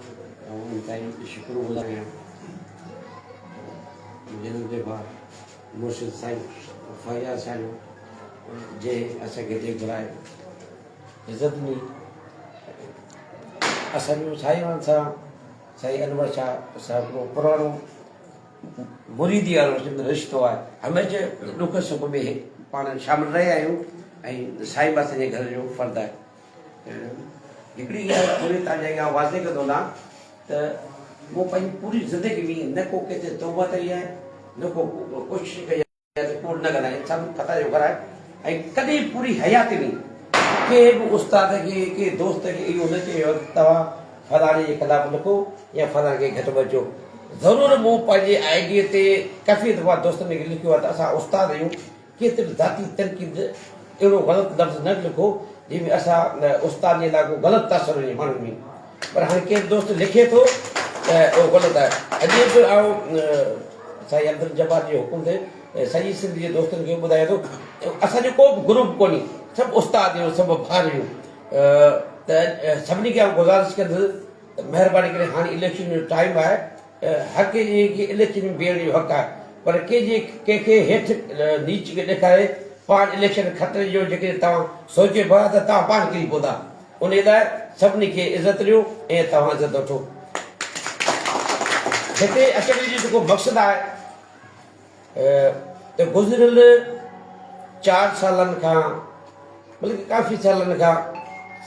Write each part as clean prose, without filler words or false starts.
ताईं शुक्रगुज़ार आहियां जिन्हनि जे बाद मुर्शिद साईं फैयाज़ साहिब जे असांखे घुराए इज़त ॾिनी। असांजो साईं सां साईं अनवर शाह साहिब हिकिड़ो पुराणो मुरीदी वारो रिश्तो आहे। हमेशह ॾुख सुख में पाण शामिल रहिया आहियूं ऐं साईं बि असांजे घर जो फर्द आहे। हिकिड़ी ॻाल्हि थोरी तव्हांजे अॻियां वाज़े कंदो न त मूं पंहिंजी पूरी ज़िंदगी में न को किथे तौबा कई आहे, न को कोशिशि कई आहे त कूड़ न कंदा आहिनि, इंसानु ख़ता जो घर आहे। ऐं कॾहिं पूरी हयाती में कंहिं बि उस्ताद खे कंहिं दोस्त खे इहो न चयो तव्हां फलाणे जे ख़िलाफ़ु लिखो या फलाणे खे घटि बचो। ज़रूरु मूं पंहिंजे आईडीअ ते काफ़ी दफ़ा दोस्तनि खे लिखियो आहे त असां उस्ताद आहियूं, कंहिं ते बि ज़ाती तनक़ीद अहिड़ो ग़लति लफ़्ज़ न लिखो जंहिंमें असां उस्ताद जे लाइ को ग़लति तासुर हुजे माण्हुनि में। पर हाणे केरु दोस्त लिखे थो त उहो ग़लति आहे। अॼु बि आउं साईं अब्दुल जब्बार जे हुकुम ते सॼी सिंध जे दोस्तनि खे ॿुधाए थो असांजो को बि ग्रुप कोन्हे, सभु उस्ताद आहियूं, सभु भार आहियूं। त सभिनी खे आउं गुज़ारिश कंदुसि त महिरबानी करे हाणे इलेक्शन जो टाइम आहे, हर कंहिंखे इलेक्शन में बीहण जो हक़ु आहे, पर कंहिंखे हेठि नीच खे ॾेखारे पाण इलेक्शन खतरे जो जेके तव्हां सोचे पिया त तव्हां पाण किरी पवंदा। उन लाइ सभिनी खे इज़त ॾियो ऐं तव्हां इज़त वठो। हिते अचण जो जेको मक़सदु आहे त गुज़िरियल 4 सालनि खां बल्कि काफ़ी सालनि खां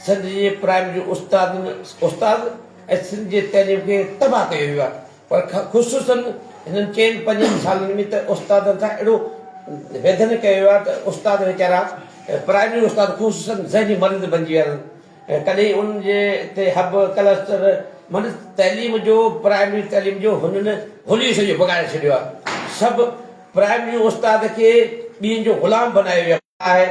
सिंध जे प्राइमरी उस्ताद ऐं सिंध जे तइलीम खे तबाह कयो वियो आहे। पर ख़ुशूसन हिननि 4-5 सालनि में त उस्तादनि सां अहिड़ो वेधन कयो आहे त उस्ताद वीचारा प्राइमरी उस्ताद ख़ुशूसन ज़हनी मरीज़ बणिजी विया आहिनि। कॾहिं उनजे ते हब क्लस्टर माना तइलीम जो प्राइमरी तइलीम जो हुननि होली सॼो बगाड़े छॾियो आहे। सभु प्राइमरी उस्ताद खे ॿियनि जो ग़ुलाम बनायो वियो आहे।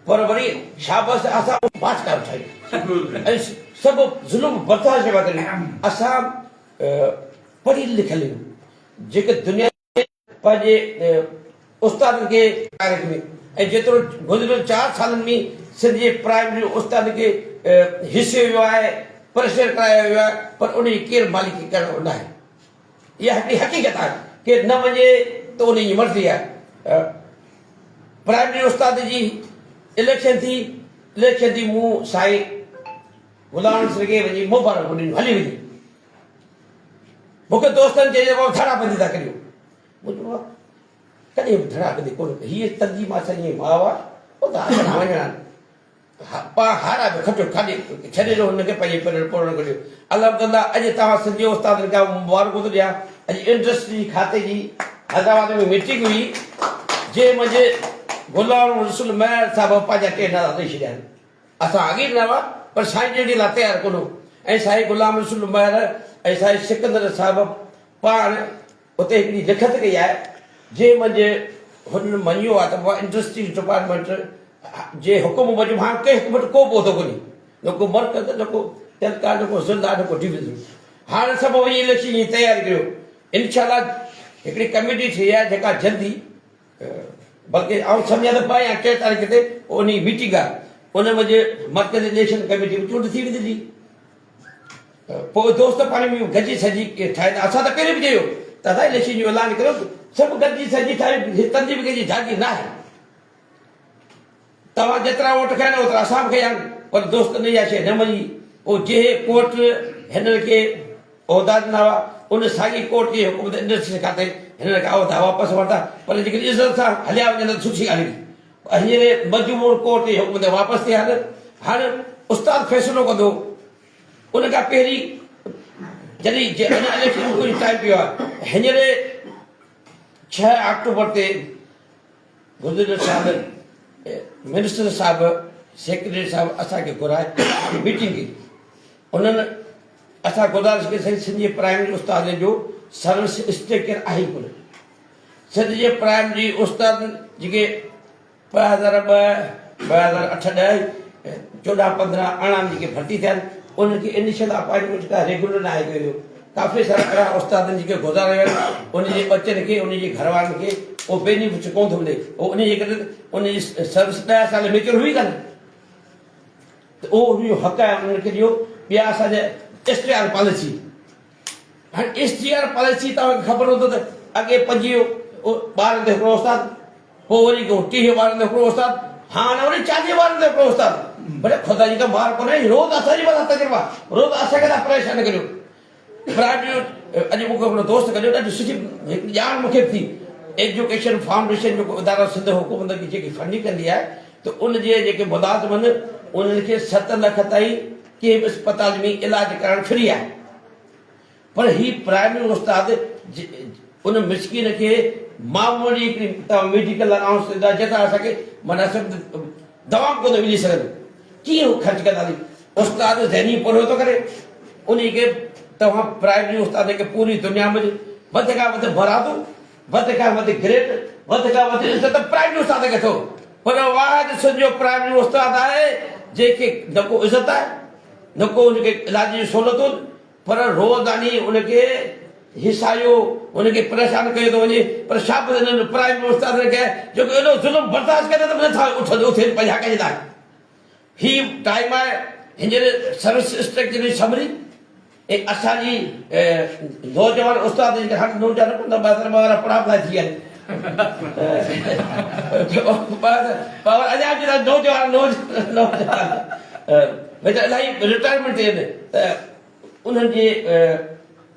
पर वरी शाबाश असां पाठकार ठाहियूं ऐं सभु ज़ुल्म बर्दाश्त पिया करियूं। असां पढ़ियल लिखियल आहियूं जेके दुनिया पंहिंजे उस्तादनि खे ऐं जेतिरो गुज़िरियल 4 सालनि में सिंध जे प्राइमरी उस्ताद खे हिसे वियो आहे, प्रेशर करायो वियो आहे, पर उनजी केरु मालिकी करणो न आहे। इहा हिकिड़ी हक़ीक़त आहे, केरु न वञे त उनजी मर्ज़ी आहे। प्राइमरी उस्ताद जी इलेक्शन थी मूं साईं गुलाम नसर खे वञी मुबारक ॾिनी, हली वञी। मूंखे दोस्तनि चई धड़ाबंदी था करियो। कॾहिं बि धड़ाबंदी कोन कई, हीअ तंज़ीम असांजी माउ आहे, पोइ त असां वञणा हारा बि खटो खाधे छॾे ॾियो हुनखे पंहिंजे पढ़णु करियो। अलहमदिल्ला अॼु तव्हां सिंधी उस्तादनि खां मुबारकूं थो ॾियां। अॼु इंडस्ट्री खाते जी हैदराबाद में मीटिंग हुई जंहिं मुंहिंजे गुलाम रसूल महर साहिब पंहिंजा 2 नाला ॾेई छॾिया आहिनि। असां अॻे न हुआ पर साईं ॾियण जे लाइ तयारु कोन्हो। ऐं साईं गुलाम रसूल महर ऐं साईं सिकंदर साहिब पाण उते हिकिड़ी लिखत कई आहे जंहिं मुंहिंजे हुननि मञियो आहे त मां इंडस्ट्रीज डिपार्टमेंट जे हुकुम मूजिबि हाणे कंहिं हिकु वटि को पौधो कोन्हे, न को मर्कज़, न को तहलका, न को ज़िला, न को डिवीज़न। हाणे सभु वञी इलेक्शन जी तयारी करियो। इनशाला हिकिड़ी कमेटी ठही आहे जेका जल्दी बल्कि आउं सम्झां त 5 या 6 तारीख़ ते उन मीटिंग आहे। उन मुंहिंजे मर्कज़ इलेक्शन कमेटी में चूंड थी वेंदी। पोइ दोस्त पाण में गॾिजी सॼी ठाहींदा। असां त पहिरीं बि चयो त असां इलेक्शन जो ऐलान कयो, सभु गॾिजी सॼी ठाहे तंज़ीम कंहिंजी जागी न आहे। तव्हां जेतिरा वोट खया आहिनि ओतिरा असां बि खया आहिनि, पर दोस्तनि इहा शइ न मञी। पोइ जंहिं कोर्ट हिननि खे उहिदा ॾिना हुआ उन साॻी कोर्ट जे हुकुम ते इंडस्ट्री खाते हिननि खां उहिदा वापसि वरिता। पर जेके इज़त सां हलिया वञनि त सुठी ॻाल्हि हुई। हींअर मजबूर कोर्ट जे हुकुम ते वापसि थिया आहिनि। हाणे उस्ताद फ़ैसिलो कंदो। उन खां पहिरीं जॾहिं इलेक्शन कोई टाइम पियो आहे, हींअर 6 अक्टूबर ते गुज़िरियल साल मिनिस्टर साहिब सेक्रेटरी साहिब असांखे घुराए मीटिंग कई। उन्हनि असां गुज़ारिश कई साईं सिंध जे प्राइमरी उस्ताद जो सर्विस स्ट्रक्चर आहे कोन। सिंध जे प्राइमरी उस्ताद जेके 2002, 2008, 10, 14, 15, 18 जेके भर्ती थिया आहिनि उन्हनि खे इनिशियल अपॉइंटमेंट का रेगुलर न आहे कयो। काफ़ी सारा अहिड़ा उस्तादनि जेके गुज़ारे विया आहिनि उनजे बचनि खे, उनजे घरवारनि खे उहो बेनिफिट कोन थो मिले। उनजे करे उनजी सर्विस 10 साल मेचूर हुई कान, त उहो उनजो हक़ आहे उन्हनि खे ॾियो। ॿिया असांजा इश्तिहार पॉलिसी हाणे STR पॉलिसी तव्हांखे ख़बर हूंदो त अॻे 25 ॿारनि ते हिकिड़ो उस्ताद, पोइ वरी 30 ॿारनि ते हिकिड़ो उस्ताद, हाणे वरी 40 ॿारनि ते हिकिड़ो उस्ताद। भले ख़ुदा जी का मार कोन्हे, रोज़ असांजी मथां तजुर्बा, रोज़ असांखे था परेशान करियो। प्राइवेट अॼु मूंखे हिकिड़ो दोस्त कढियो, ॾाढी सुठी हिकु ॼाण मूंखे थी। एजुकेशन फाउंडेशन जो इदारो सिंध हुकूमत की जेकी फंडिंग कंदी आहे, त उनजे जेके मुलाज़िमन उन्हनि खे 7 लख ताईं कंहिं बि अस्पताल में इलाज करणु फ्री आहे। पर ही प्राइमरी उस्ताद उन मिसकिन खे मामूली हिकिड़ी मेडिकल अलाउंस ॾींदा, जेतिरा असांखे माना सभु दवा कोन मिली सघनि, कीअं ख़र्च कंदासीं? उस्ताद ज़हनी पूरो थो करे, उन खे तव्हां प्राइमरी उस्ताद खे पूरी दुनिया में वधि खां वधि बरादो, वधि खां वधि ग्रेड, वधि खां वधि इज़त प्राइमरी उस्ताद खे थो। पर वाहिद सॼो प्राइमरी उस्ताद आहे जंहिंखे न को इज़त आहे, न को उनखे इलाज जी सहूलियतूं, पर रोज़ानी उनखे हिसायो, उनखे परेशान कयो थो वञे। पर छा बि हिननि प्राइमरी उस्ताद खे जेको एॾो ज़ुल्म बर्दाश्त करे त नथा उथे पंहिंजा कंदा। ही टाइम आहे हींअर सर्विस स्ट्रक्चर जी समरी ऐं असांजी नौजवान उस्ताद हाणे नौजवान वारा पढ़ापा थी विया आहिनि, अञा नौजवान इलाही रिटायरमेंट थिए आहिनि, त उन्हनि जे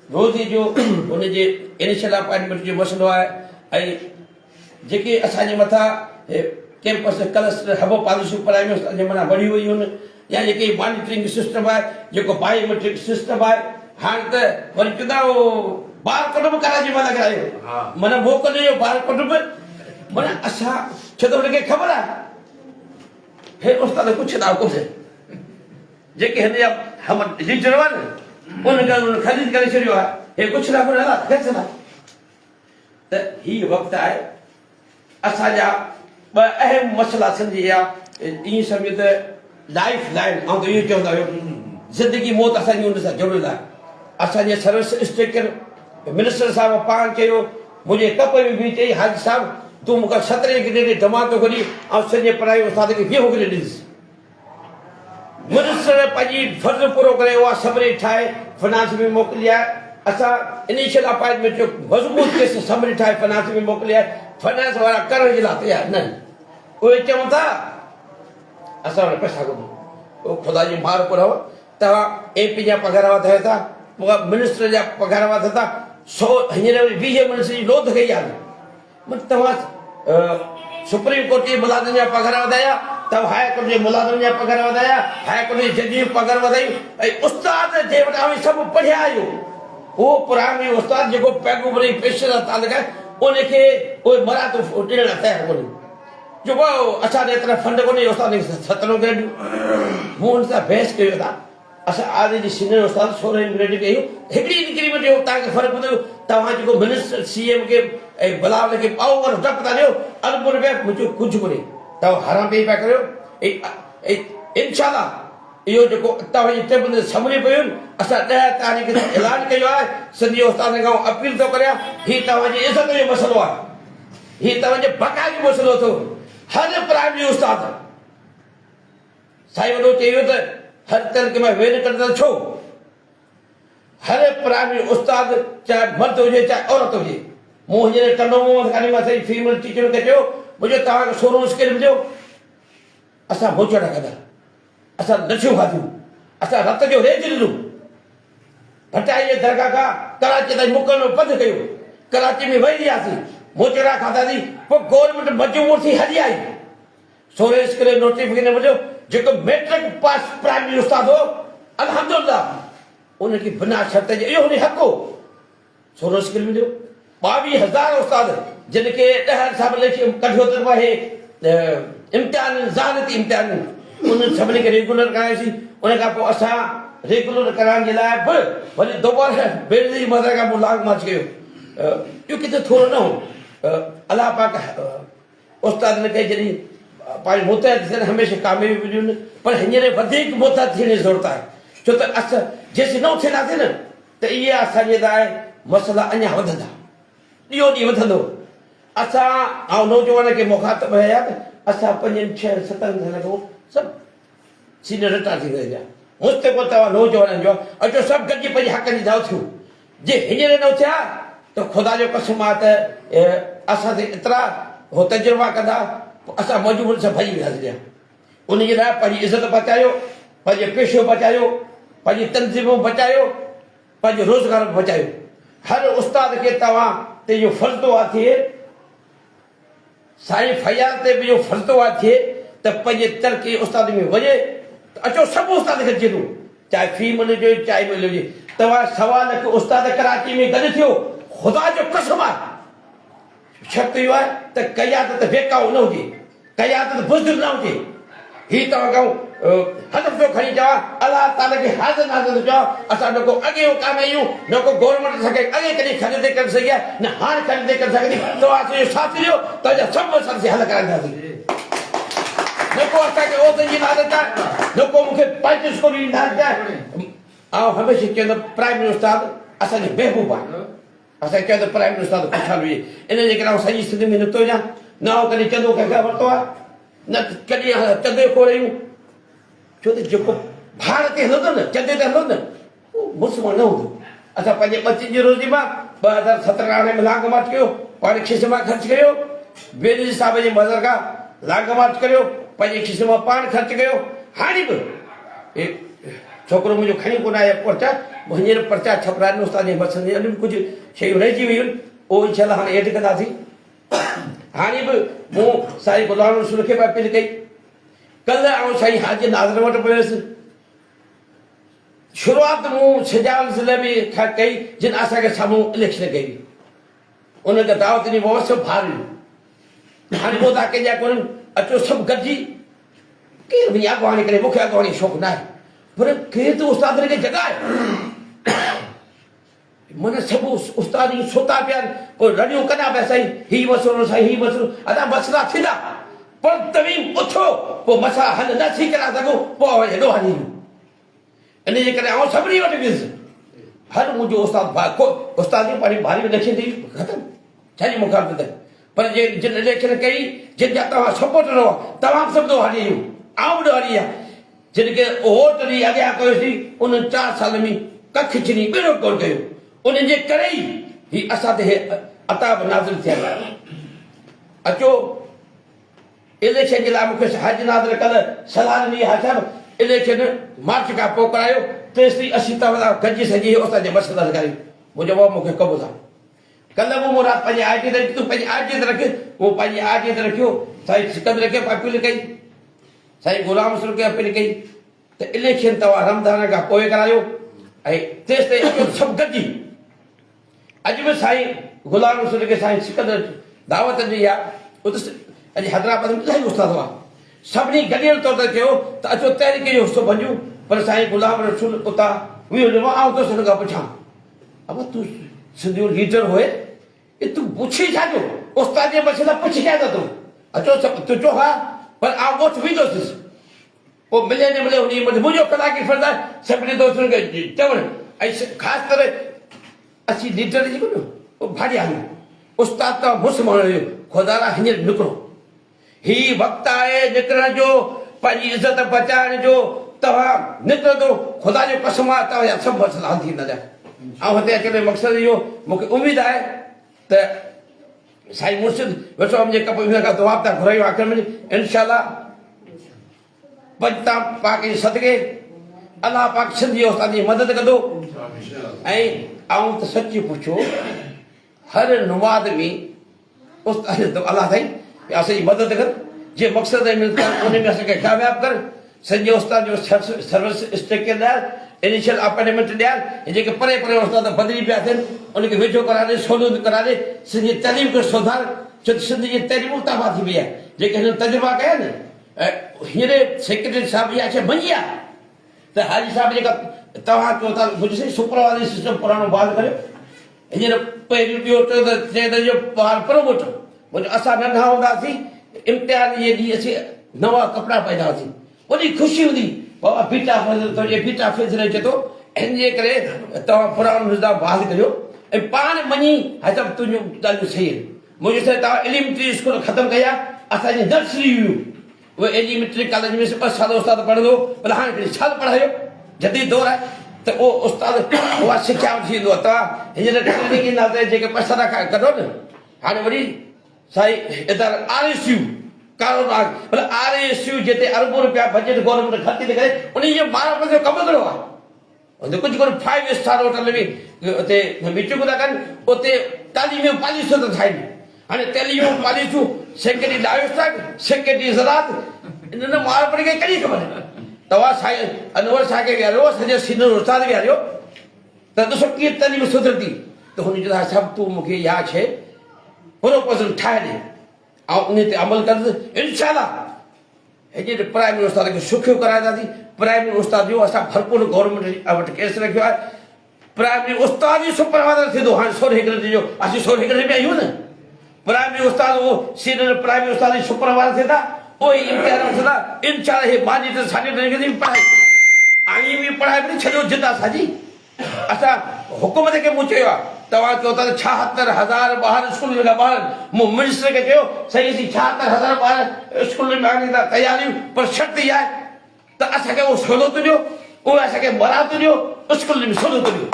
रोज़ी जो उनजे इनिशियल अपॉइंटमेंट जो मसइलो आहे। ऐं जेके असांजे मथां कैंपस क्लस्टर हब पॉलिसियूं प्राइमरी उस्ताद जे मथां बढ़ी वयूं आहिनि, या जेके मॉनिटरिंग सिस्टम आहे, जेको बायोमेट्रिक सिस्टम आहे, हाणे त वरी चवंदा ॿार कुटुंब कराची मां लॻायो, माना मोकिलियो ॿार कुटुंब, माना असां छो त हुनखे ख़बर आहे हे उस्ताद कुझु न कुझु जेके हिन जा हम लीडर हुआ न उनखे ख़रीद करे छॾियो आहे, हे कुझु न कुझु त हीउ वक़्तु आहे असांजा ॿ अहम मसइला सम्झिया। ईअं सम्झो त लाइफ लाइन, ऐं त इहो चवंदा आहियो ज़िंदगी मौत असांजी हुन सां जुड़ियल आहे। असांजे सर्विस इंस्पेक्टर मिनिस्टर साहिब पाण चयो, मुंहिंजे कप में बि चई, हाजी साहिब तूं मूंखे 17 ग्रेड जमा थो करी ऐं सॼे पढ़ाई उस्ताद खे 20 ग्रेड ॾिस। मिनिस्टर पंहिंजी फर्ज़ पूरो करे उहा समरी ठाहे फाइनेंस में मोकिली आहे। असां इनिशियल अपॉइंटमेंट जो मज़बूत केस समरी ठाहे फाइनेंस में मोकिली आहे। फाइनेंस वारा करण जे लाइ तयारु न, उहे चवनि था असां वटि पैसा कोन्हे। ख़ुदा जी मार पुरो, तव्हां MP जा पघार वधायो था, मिनिस्टर जा पघार वधायो था, 100 हींअर 20 मिनिस्टर जी लोध कई आहे। तव्हां सुप्रीम कोर्ट जे मुलाज़िम जा पघार वधाया, तव्हां हाई कोर्ट जे मुलाज़िम जा पघार वधाया, हाई कोर्ट जे जज जी पघार वधाई, ऐं उस्ताद जे वटां सभु पढ़िया आहियो। उहो प्राइमरी उस्ताद जेको पैगुबरी पेशे सां तालुक आहे, उनखे उहे मरातूं ॾियण लाइ तयारु कोन्हे। जो असां एतिरा फंड कोन्हे उस्ताद 17 ग्रेड। मूं हुन सां बहस कयो था, असां आदि जी सीनियर उस्ताद 16 ग्रेड कयूं, हिकिड़ी इंक्रीमेंट जो तव्हांखे फ़र्क़ु ॿुधायो। तव्हां जेको मिनिस्टर CM खे ऐं बलावल खे पाओ वर डप था ॾियो, अरब रुपया मुंहिंजो कुझु कोन्हे, तव्हां हराम पे पिया करियो। ऐं इंशाअल्लाह इहो जेको तव्हांजी टेबल ते समरी पियूं आहिनि, असां 10 तारीख़ ते ऐलान कयो आहे। सिंधी उस्ताद खां अपील थो करियां, हीउ तव्हांजी इज़त जो मसइलो आहे, हीउ तव्हांजे बक़ा जो मसइलो अथव। हर प्राइमरी उस्ताद साईं वॾो चयो त हर तरीक़े में वेन कंदा छो, हर प्राइमरी उस्ताद चाहे मर्द हुजे चाहे औरत हुजे। मूं हींअर टंडो मोहम्मद खानी मां सही फीमेल टीचर खे चयो, मुंहिंजो तव्हांखे 16 स्केल मिलियो, असां मोचड़ा कंदा, असां नशियूं खाधियूं, असां रत जो रेज ॾिनो, भटाई जे दरगाह खां कराची ताईं मोकिलणो बंदि कयो, कराची में वेही रहियासीं, मोचड़ा खाधासीं, पोइ गवर्नमेंट मजबूर थी हली आई। 16 स्केल नोटिफिकेशन मिलियो, जेको मैट्रिक पास प्राइमरी उस्ताद हो अल्हम्दुलिल्लाह उनखे बिना शर्त जे इहो हुन हक़ हो, 16 स्केल मिलियो। 22,000 उस्ताद जिनखे 10 साल लेखी कढियो अथव आहे इम्तिहान ज़ानती इम्तिहान, उन्हनि सभिनी खे रेगुलर करायोसीं। उन खां पोइ असां रेगुलर कराइण जे लाइ बि वरी दोबारा बेनज़ीर मदर खां पोइ लाग मार्च कयो। इहो किथे थोरो न हो, अलाह पाक उस्ताद न कई जॾहिं पंहिंजी मुतहद थियनि हमेशह कामयाबी मिलियूं आहिनि, पर हींअर वधीक मुतहद थियण जी ज़रूरत आहे। छो त असां जेसीं न थियंदासीं न त इहे असांजे लाइ मसइला अञा वधंदा, ॾींहों ॾींहुं वधंदो। असां ऐं नौजवान खे मुखातिब हुया त असां 5, 6, 7 साल खां सभु सीनियर रिटायर थी विया। मुस्तक़बिल तव्हां नौजवाननि जो अचो सभु गॾिजी पंहिंजे हक़ जी दाव थियूं। जे हींअर न थिया त ख़ुदा जो कसम आहे त असांखे एतिरा उहो तजुर्बा कंदा असां मजबूर सां भॼी वियासीं। उनजे लाइ पंहिंजी इज़त बचायो, पंहिंजो पेशो बचायो, पंहिंजी तनज़ीमूं बचायो, पंहिंजो रोज़गार बचायो। हर उस्ताद खे तव्हां ते इहो फ़र्ज़ु आहे थिए, साईं फयाज़ ते बि इहो फ़र्ज़ु आहे थिए त पंहिंजे तरक़ी उस्ताद में वञे। अचो सभु उस्ताद खे अची वञो, चाहे फी मिल हुजे चाहे मिल हुजे। तव्हां 1.25 लख उस्ताद कराची में गॾु थियो, ख़ुदा जो कसम आहे शर्त इहो आहे त क़यादत बेकाऊ न हुजे, क़यादत बुज़दिल न हुजे। हीउ तव्हां खां हदफ़ जो खणी चवां, अलाह ताला खे हाज़िर नाज़िर चवां, असां न को अॻे कान आहियूं, न को गवर्नमेंट असांखे अॻे कॾहिं ख़रीदे करे सघी आहे, न हाणे ख़रीदे करे सघंदी। तव्हां असांजो साथ ॾियो, तव्हांजा सभु असांखे हल कराईंदासीं। न को असांखे उहिदे जी आदत आहे, न को मूंखे पंहिंजे स्कूल जी आदत आहे। ऐं हमेशह चवंदो प्राइम मिनिस्टर उस्ताद असांजो महबूब आहे। असांखे चवंदो प्राइम मिनिस्टर उस्ताद ख़ुशहाल हुजे। इन जे करे आउं सॼी सिंध में निकितो वञां, न आउं कॾहिं चंदो कंहिंखां वरितो आहे, न कॾहिं चंदे खोड़ियूं। छो त जेको भाड़ ते हलंदो न, चंदे ते हलंदो न, उहो मुस्लमान न हूंदो। असां पंहिंजे ॿचिन जी रोज़ी मां 2017 में लांग मार्च कयो, पाण खिसे मां ख़र्चु कयो, बेनज़ीर साहिब जे मज़र खां लांग मार्च करियो, पंहिंजे खिसे मां पाण ख़र्चु कयो। हाणे बि छोकिरो मुंहिंजो खणी कोन आयो पर्चा, हींअर पर्चा छपराइनि उस्ताद जे मसइले में अॼु कुझु शयूं रहिजी वियूं आहिनि, उहो इनशाला हाणे एड कंदासीं। हाणे बि मूं साईं गुलाम रसूल खे बि अपील कई। कल्ह आउं साईं हाजी नाज़र वटि वियुसि। शुरूआत मूं सिजाल ज़िले में खां कई, जिन असांखे साम्हूं इलेक्शन कई हुई। उनखे दावत ॾिनी, बाबा सभु भारियूं हाणे पोइ तव्हां कंहिंजा कोन्हनि, अचो सभु गॾिजी। केरु वञी अॻुवाणी करे, मूंखे अॻुवाणी जो शौक़ु न आहे, पर केरु त उस्ताद खे जॻाए। मन सभु उस्ताद ई सुता पिया आहिनि, पोइ रड़ियूं कॾा पिया साईं, हीउ मसइलो साईं, हीउ मसइलो। अञा मसइला थींदा, पर तव्हीं उथो, पोइ मसइला हल न थी करे सघूं, पोइ हेॾो हली। इन जे करे आउं सभिनी वटि वियुसि। हर मुंहिंजो उस्ताद उस्ताद जी पंहिंजी भारी इलेक्शन थी ख़तमु, छाजी मुखालफ़त। पर जिन इलेक्शन कई, जिन जा तव्हां सपोर्ट न हुआ, तव्हां सभु हली आहियूं, आउं बि हली आहियां। जिन खे वोट ॾेई अॻियां कयोसीं, उन्हनि 4 साल में कखु छिनी ॿेड़ो कोन कयो। उन्हनि जे करे ई ही असां ते अताब नाज़िल थिया। अचो इलेक्शन जे लाइ मूंखे हाजी नाज़िर कल्ह सलाह ॾिनी, हा साहिबु इलेक्शन मार्च खां पोइ करायो, 80 तव्हां गॾिजी सॼी असांजे मसइला लॻायूं। मुंहिंजो बाबा मूंखे क़बूल आहे। कल्ह मूं मुराद पंहिंजे आईटी ते रखी, तूं पंहिंजी आईटी ते रख, उहो पंहिंजी आईटी ते रखियो। साईं सिकंदर खे अपील कई, साईं गुलाम रसूल खे अपील कई त इलेक्शन तव्हां रमज़ान खां पोइ करायो, ऐं तेसि ताईं अचो सभु गॾिजी। अॼु बि साईं गुलाम रसूल खे साईं सिकंदर दावत ॾिनी आहे। अॼु हैदराबाद में इलाही उस्ताद हुआ, सभिनी गॾियल तौर ते चयो त अचो तहरीक जो हिसो बणिजूं। पर साईं गुलाम रसूल उतां वियो, आउं तो हुन खां पुछां, अब तूं सिंधियूं लीडर हुए, तूं पुछी छा जो उस्ताद जे मसइला पुछ क्या था तूं? अचो सभु तूं चओ हा, पर आउं ॻोठ वेंदुसि। पोइ मिले न मिले उन मुंहिंजो कलाकी फर्ज़ु आहे सभिनी दोस्तनि खे चवणु, ऐं ख़ासि करे असीं लीडर जेको न उहो भाॼी आहियूं। उस्ताद तव्हां मुस्लमान हुयो, ख़ुदा लाइ हींअर निकिरो, ही वक़्तु आहे निकिरण जो, पंहिंजी इज़त बचाइण जो। तव्हां निकिरंदो, ख़ुदा जो कसम आहे तव्हांजा सभु मसइला हल थींदा। ऐं हिते अचण जो मक़सदु इहो, मूंखे उमेदु आहे त साईं मुर्शिद वेठो मुंहिंजे कप में खां दुआ था घुरायूं आख़िर में, इनशाला पंज पाक जे सदके अलाह पाक सिंधी उस्ताद जी मदद कंदो। ऐं आऊं त सची पुछो, हर नुमाद में उस्ताद अलाह साईं असांजी मदद कर, जे मक़सद में उन में असांखे कामयाबु कर। संजय उस्ताद जो सर्विस स्ट्रक्चर ॾियार, इनिशियल अपॉइंटमेंट ॾियार, जेके परे परे उस्ताद बदिली पिया थियनि उनखे वेझो करा ॾे, सहूलियत करा ॾे, सिंधी तइलीम खे सुधार। छो त सिंध जी तइलीम तबाह थी वई आहे। जेके हिन तजुर्बा कया आहिनि, हींअर सेक्रेटरी साहिब इहा शइ मञी आहे त हाजी साहिब जेका तव्हां चओ था मुंहिंजो सुपरवाइज़री सिस्टम पुराणो बहाल करियो। हींअर पहिरियों ॿियो टियों त टे दर्जो ॿार प्रमोट, असां नंढा हूंदासीं इम्तिहान जे ॾींहुं असीं नवां कपिड़ा पाईंदा हुआसीं, वॾी ख़ुशी हूंदी, बाबा बीटा फज़ल थो बीटा फज़ल अचे थो। हिन जे करे तव्हां पुराणो निज़ाम बहाल करियो ऐं पाण मञी हा सभु तुंहिंजूं ॻाल्हियूं सही आहिनि। मुंहिंजो साईं तव्हां एलिमेंट्री स्कूल ख़तमु कया, असांजी नर्सरी हुयूं, उहे एलिमेंट्री कॉलेज में 2 साल उस्ताद पढ़ंदो, पर हाणे 3 साल पढ़ायो, जदीद दौर आहे। त उहो उस्ताद उहा सिख्या वठी ईंदो आहे तव्हां हींअर ट्रेनिंग ईंदा त जेके पैसा था कढो न हाणे वरी साईं इधर RSU कारोबार मतिलबु RSU जिते अरबों रुपया बजट गवर्नमेंट ख़र्च थी करे उन जो माण्हू जो कमु कहिड़ो आहे हुते कुझु कोन 5 स्टार होटल में उते मीटिंगूं था कनि उते तालीमियूं पॉलिसियूं था ठाहिनि हाणे तालीमियूं पॉलिसियूं सेक्रेटरी लाइफस्टाइल सेक्रेटरी ज़रात इन्हनि मार पढ़ी खे कॾहिं ख़बर तव्हां साईं अनवर साहिब खे विहारियो सॼो सीनियर उस्ताद विहारियो त ॾिसो कीअं तालीम सुधरंदी त हुन चयो साहिबु तूं मूंखे इहा शइ प्रोपोज़ल ठाहे ॾे ऐं उन ते अमल कंदुसि इनशाला हेॾे प्राइमरी उस्ताद खे सुखियो कराईंदासीं प्राइमरी उस्ताद जो असां भरपूर गवर्नमेंट वटि केस रखियो आहे प्राइमरी उस्ताद ई सुपरवाइज़र थींदो हाणे 16 ग्रेड जो असीं 16 ग्रेड में आहियूं न प्राइमरी उस्ताद उहो सीनियर प्राइमरी उस्ताद जी सुपरवाइज़र थींदा उहे इम्तिहान वठंदा इनशाला हे मां जी त साढे 3 जी पढ़ाई आई बि पढ़ाई बि छॾियो जिद असांजी असां हुकूमत खे मूं चयो आहे तव्हां चओ था 76,000 ॿार स्कूल में ॿार मूं मिनिस्टर खे चयो सही असीं 76,000 ॿार स्कूल में आणण लाइ तयारियूं पर शर्त इहा आहे त असांखे उहो सहूलियत ॾियो उहे असांखे बरात ॾियो स्कूल में सहूलियत ॾियो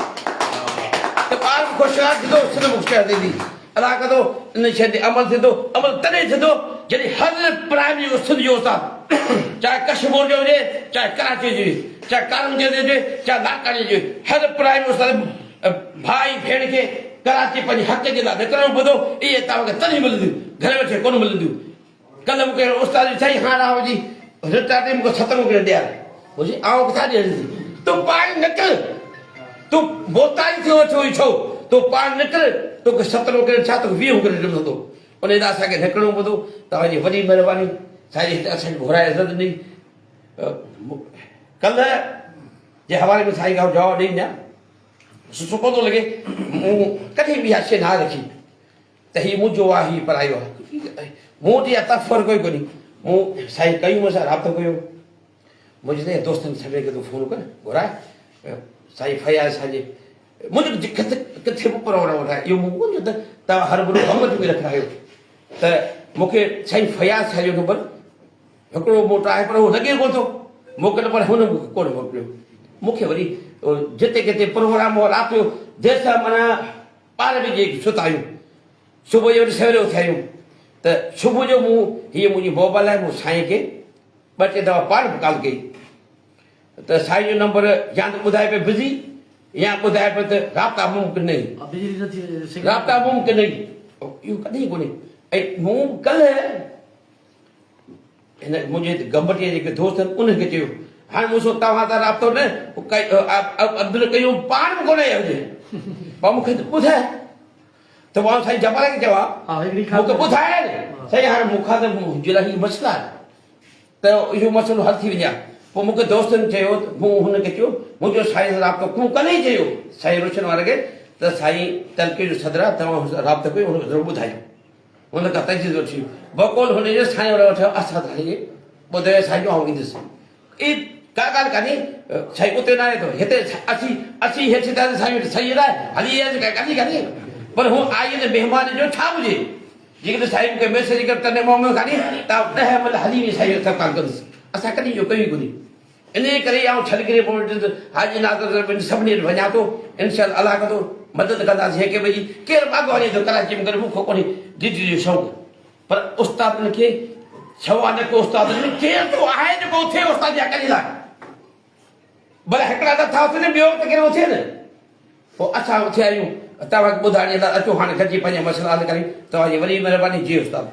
त ॿार होशियारु थींदो सिर्फ़ु होशियारु थींदी अलाह कंदो इन शइ ते अमल थींदो अमल तॾहिं थींदो जॾहिं हर प्राइमरी उस्ताद जो उस्ताद चाहे कश्मीर जो हुजे चाहे कराची जो हुजे चाहे कारंजे जो हुजे चाहे लाकानी जो हर प्राइमरी उस्ताद भाई भेण खे कराची पंहिंजे हक़ जे लाइ निकिरणो पवंदो इहे तव्हांखे तॾहिं मिलंदियूं घर वेठे कोन मिलंदियूं कल्ह मूंखे उस्ताद चई हाणे हुजी रिटायर ते मूंखे 7 ग्रेड ॾियार हुजे आउं किथां ॾियणी तूं पाण निकिर तूं बोताई थियो थियो ई छो तूं पाण निकिर तोखे 7 ग्रेड छा तोखे 20 ग्रेड मिलंदो उन लाइ असांखे निकिरणो पवंदो तव्हांजी वॾी महिरबानी साईं हिते असांखे घुराए इज़त ॾिनी कल्ह जे हवाले में साईं खां जवाबु ॾेई ॾियां सुठो कोन थो लॻे मूं कॾहिं बि इहा शइ न रखी त हीउ मुंहिंजो आहे हीउ पढ़ायो आहे मूं वटि इहा तफ़र कोई कोन्हे मूं साईं कयूं मूंसां राब्तो कयो मुंहिंजे दोस्तनि सभिनी खे तूं फोन कर घुराए साईं फयाज़ असांजे मुंहिंजो किथे बि प्रोग्राम वठाए इहो मूं कोन त तव्हां हर भरू अमल में रखायो त मूंखे साईं फयाज़ साहिब जो नंबर हिकिड़ो मोटो आहे पर उहो लॻे कोन थो मोकिलियो पर हुन मूंखे कोन मोकिलियो मूंखे वरी जिते किथे प्रोग्राम हो राति जो देरि सां माना 12 बजे सुता आहियूं सुबुह जो वरी सवेल उथिया आहियूं त सुबुह जो मूं हीअ मुंहिंजी मोबाइल आहे मूं साईं खे 2-3 दफ़ा पाण बि कॉल कई त साईं जो नंबर या त ॿुधाए पियो बिज़ी या ॿुधाए पियो त राब्ता मुमकिन नहीं राब्ता मुमकिन नहीं इहो कॾहिं कोन्हे ऐं मूं कल्ह हिन मुंहिंजे गंबटीअ जेके दोस्त आहिनि उनखे चयो हाणे मूंसां तव्हां त राब्तो न अब्दुल कयूं पाण बि कोन्हे हुजे पोइ मूंखे ॿुधाए त मां साईं जमाल खे चवां मूंखे ॿुधाए साईं हाणे मूंखां त मुंहिंजे लाइ हीउ मसइलो आहे त इहो मसइलो हल थी वञे पोइ मूंखे दोस्तनि चयो मूं हुनखे चयो मुंहिंजो साईं सां राब्तो तूं कल्ह ई चयो साईं रोशन वारे खे त साईं तलके जो सदर आहे तव्हां राब्तो कयो हुनखे ज़रूरु ॿुधायो हुन खां तजदीद वठी बकोल हुनजे साईं वारे वठो असां साईं ॿुधायो साईं जो आउं ईंदुसि ई का ॻाल्हि कान्हे साईं उते न आहे त हिते अची हेठि था साईं वटि सही आहे हली ॻाल्हि कान्हे पर हू आई न महिमान जो छा हुजे जेकॾहिं साईं मूंखे मैसेज करे तॾहिं मां कान्हे तव्हां 10 महिल हली वञी साईं सभु कान कंदुसि असां कॾहिं इहो कयूं कोन्हे इन करे आउं छलगिरे हाजी नाज़र सभिनी वटि वञा थो इनशाला अलाह कंदो मदद कंदासीं हेके ॿई केरु भाॻो वञे थो कराची में करे मूंखे कोन्हे डिटी जो शौक़ु पर उस्तादनि खे छवा न को उस्तादनि में केरु थो आहे जेको उथे उस्ताद जा कॾहिं लाइ भले हिकिड़ा नथा उथे न ॿियो त केरु उथे न पोइ असां उथिया आहियूं तव्हांखे ॿुधाइण जे लाइ अचो हाणे गॾिजी पंहिंजा मसइला हल करियूं तव्हांजी वॾी महिरबानी जी उस्ताद